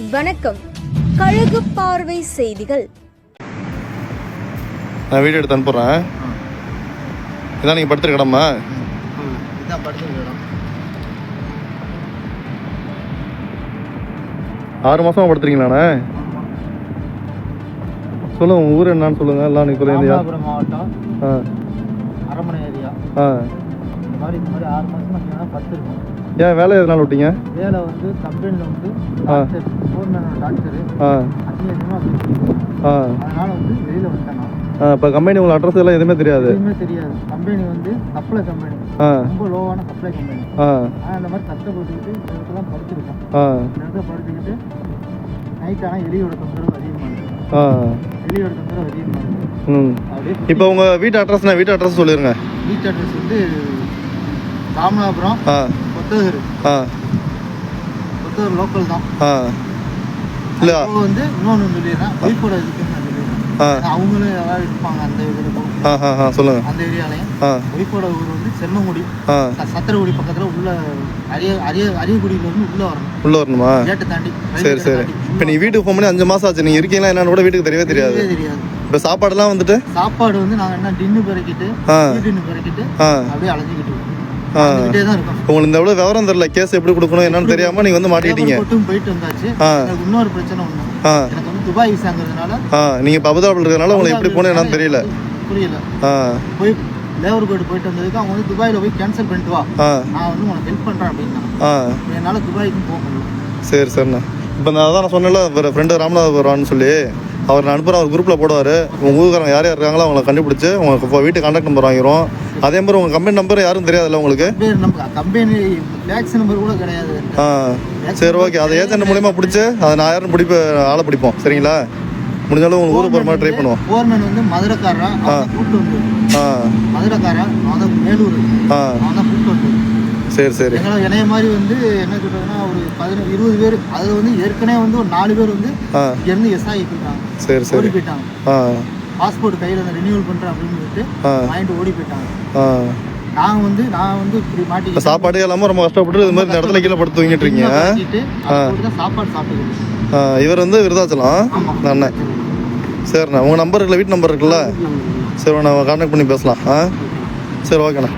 வணக்கம். கழுகு பார்வை செய்திகள். நான் வீடியோ எடுத்து அனுப்புறேன். இதான் நீங்க படுத்துற இடமா? இதான் படுத்துற இடம். 6 மாசமா படுத்துறீங்களாண்ணே? சொல்லுங்க, உங்க ஊர் என்னன்னு சொல்லுங்க. எல்லாம் நீங்க ராமநாதபுரம் மாவட்டம் அரமனை ஏரியா. இந்த மாதிரி 6 மாசமா படுத்துருக்கோம். ஏன் வேலை எதனால விட்டீங்க? வேலை வந்து கம்பெனியில் வந்து டாக்டர் ஃபோர்மேனோட டாக்டரு அந்நியமாக அதனால வந்து வெளியில் வந்துட்டேன் நான். இப்போ கம்பெனி உங்களுக்கு அட்ரஸ் எல்லாம் எதுவுமே தெரியாது? எதுவுமே தெரியாது. கம்பெனி வந்து சப்ளை கம்பெனி, ரொம்ப லோவான சப்ளை கம்பெனி. அந்த மாதிரி கஷ்டப்பட்டுக்கிட்டு இந்த இடத்துல படுத்துருக்கோம். இந்த இடத்துல படுத்துக்கிட்டு நைட் ஆனால் எலியோட தொந்தரவு அதிகமாக இருக்குது. எலியோட தொந்தரவு அதிகமாக இருக்குது. அப்படியே இப்போ உங்கள் வீட்டு அட்ரஸ் சொல்லிடுங்க. வீட்டு அட்ரஸ் வந்து ராமநாதபுரம் கொத்தகர் லோக்கல் தான். இல்லை வந்து இன்னொன்று சொல்லிடுறேன், ஒய்ஃபோட இதுக்குன்னு நான் சொல்லிடுறேன். அவங்களும் யாராவது இருப்பாங்க அந்த இதில். சொல்லுங்க. அந்த ஏரியாலையும் ஒய்ஃபோட ஊர் வந்து சென்னங்குடி, சத்திரகுடி பக்கத்தில் உள்ள அரியக்குடியிலேருந்து உள்ள வரணுமா? கேட்டு தாண்டி. சரி. இப்போ நீ வீட்டுக்கு போக முடியும் 5 மாதம் ஆச்சு. நீங்கள் இருக்கீங்களா என்னன்னு கூட வீட்டுக்கு தெரியவே தெரியாது. இப்போ சாப்பாடுலாம் வந்துட்டு சாப்பாடு வந்து நாங்கள் என்ன டின்னு பெருக்கிட்டு அப்படியே அழைச்சிக்கிட்டு உங்களுக்கு இந்த எவ்வளவு விவரம் தெரியல. கேஸ் எப்படி கொடுக்கணும் என்னன்னு தெரியாம நீங்க வந்து மாட்டிக்கிட்டீங்க. போயிட்டு வந்தாச்சு. இன்னொரு பிரச்சனை ஒண்ணு, எனக்கு வந்து துபாய் விசாங்கிறதுனால நீங்க இப்ப அபுதாபில இருக்கறனால உங்களுக்கு எப்படி போகணும் என்னன்னு தெரியல. புரியல. போய் லேபர் கோட் போயிட்டு வந்ததுக்கு அவங்க வந்து துபாயில போய் கேன்சல் பண்ணிட்டு வா, நான் வந்து உனக்கு ஹெல்ப் பண்றேன் அப்படின்னா என்னால துபாய்க்கு போக முடியல. சரிண்ணா. இப்போ நான் அதான் சொன்னேன்ல, ஃப்ரெண்டு ராமநாதபுரம்னு சொல்லி அவர் நான் அனுப்புகிறேன். அவர் குரூப்பில் போடுவார். உங்கள் ஊருக்காரங்க யார் இருக்காங்களோ அவங்களை கண்டுபிடிச்சி உங்களுக்கு வீட்டு கான்டாக்ட் நம்பர் வாங்கிடும். அதே மாதிரி உங்கள் கம்பெனி நம்பர் யாரும் தெரியாதுல்ல உங்களுக்கு? கம்பெனி லேக்ஸ் நம்பர் கூட கிடையாது. சரி, ஓகே. அதை ஏஜென்ட் மூலியமாக பிடிச்சி அதை நான் யாரும் ஆளை பிடிப்போம். சரிங்களா? முடிஞ்சாலும் உங்களுக்கு ஊருக்கு போகிற மாதிரி ட்ரை பண்ணுவோம். ஃபோர்மேன் வந்து மதுரைக்காரன், கூப்பிட்டு வந்து மதுரைக்காரன், அவன் மேலூர், அவன் தான் கூப்பிட்டு வந்து. சரி. என்னைய மாதிரி வந்து என்ன சொல்றதுன்னா ஒரு 15-20 பேர், அதில் வந்து ஏற்கனவே வந்து ஒரு 4 பேர் வந்து இங்கேருந்து எஸ்ஆகி போயிட்டாங்க. ஓடி போயிட்டாங்க. பாஸ்போர்ட் கையில் ரினியூவல் பண்ணுறேன் அப்படின்னு சொல்லிட்டு வாங்கிட்டு ஓடி போயிட்டாங்க. நான் வந்து இப்படி மாட்டி சாப்பாடு எல்லாமே ரொம்ப கஷ்டப்பட்டு இது மாதிரி இந்த இடத்துல கீழே படுத்து தூங்கிட்டு இருக்கீங்க. சாப்பாடு சாப்பிட்டு இவர் வந்து விருதாச்சலம் அண்ணன். சரிண்ணா, உங்கள் நம்பர் இருக்குல்ல, வீட்டு நம்பர் இருக்குல்ல? சரி, நான் கான்டாக்ட் பண்ணி பேசலாம். சரி, ஓகேண்ணா.